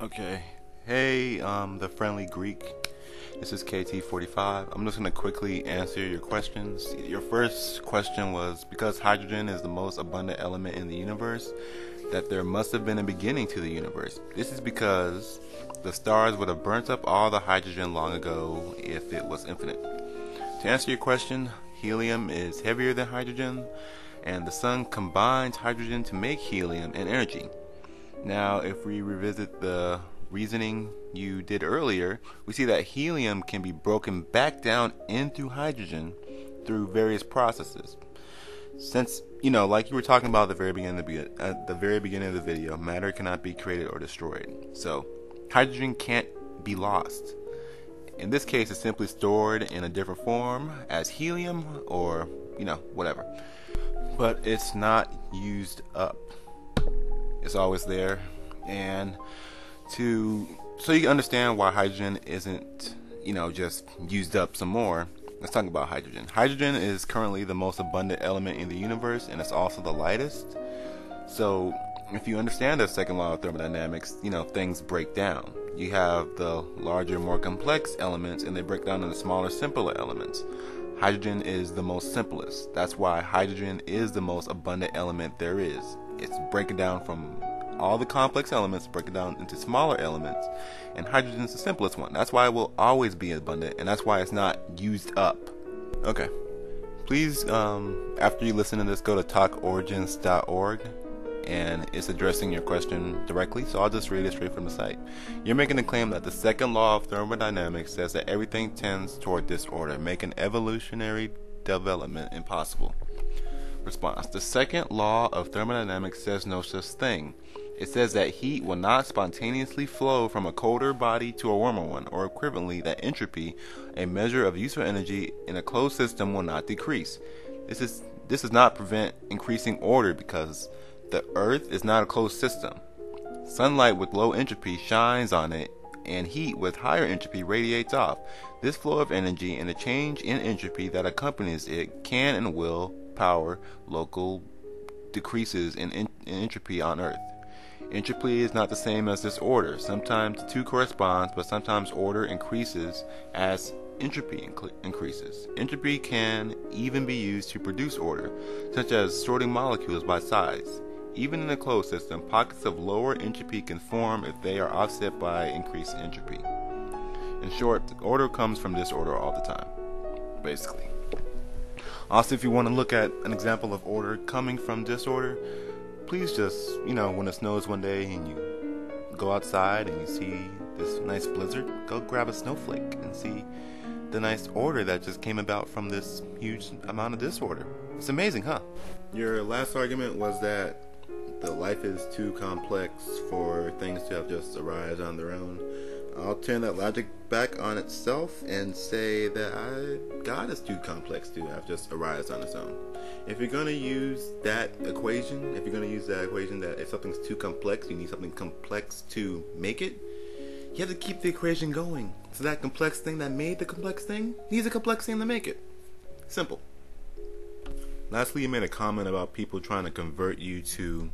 Okay. Hey, the friendly Greek. This is KT45. I'm just going to quickly answer your questions. Your first question was, because hydrogen is the most abundant element in the universe, that there must have been a beginning to the universe. This is because the stars would have burnt up all the hydrogen long ago if it was infinite. To answer your question, helium is heavier than hydrogen, and the sun combines hydrogen to make helium and energy. Now, if we revisit the reasoning you did earlier, we see that helium can be broken back down into hydrogen through various processes. Since, like you were talking about at the very beginning of the video, matter cannot be created or destroyed. So, hydrogen can't be lost. In this case, it's simply stored in a different form as helium or, whatever. But it's not used up. It's always there. And so you can understand why hydrogen isn't, just used up some more, let's talk about hydrogen. Hydrogen is currently the most abundant element in the universe, and it's also the lightest. So if you understand the second law of thermodynamics, things break down. You have the larger, more complex elements, and they break down into smaller, simpler elements. Hydrogen is the most simplest. That's why hydrogen is the most abundant element there is. It's breaking down from all the complex elements, breaking down into smaller elements, and hydrogen is the simplest one. That's why it will always be abundant, and that's why it's not used up. Okay. Please, after you listen to this, go to talkorigins.org, and it's addressing your question directly, so I'll just read it straight from the site. You're making the claim that the second law of thermodynamics says that everything tends toward disorder, making evolutionary development impossible. Response: the second law of thermodynamics says no such thing. It says that heat will not spontaneously flow from a colder body to a warmer one, or equivalently, that entropy, a measure of useful energy in a closed system, will not decrease. This does not prevent increasing order because the Earth is not a closed system. Sunlight with low entropy shines on it, and heat with higher entropy radiates off. This flow of energy and the change in entropy that accompanies it can and will power local decreases in entropy on Earth. Entropy is not the same as disorder. Sometimes the two corresponds, but sometimes order increases as entropy increases. Entropy can even be used to produce order, such as sorting molecules by size. Even in a closed system, pockets of lower entropy can form if they are offset by increased entropy. In short, order comes from disorder all the time, basically. Also, if you want to look at an example of order coming from disorder, please just, when it snows one day and you go outside and you see this nice blizzard, go grab a snowflake and see the nice order that just came about from this huge amount of disorder. It's amazing, huh? Your last argument was that the life is too complex for things to have just arisen on their own. I'll turn that logic back on itself and say that God is too complex to have just arisen on its own. If you're going to use that equation, that if something's too complex, you need something complex to make it, you have to keep the equation going. So that complex thing that made the complex thing needs a complex thing to make it. Simple. Lastly, you made a comment about people trying to convert you to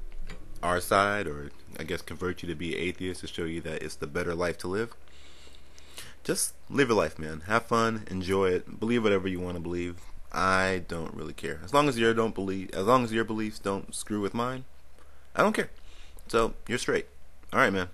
our side, or I guess convert you to be atheist to show you that it's the better life to live. Just live your life, man. Have fun, enjoy it, believe whatever you want to believe. I don't really care. As long as your beliefs don't screw with mine, I don't care. So you're straight. Alright, man.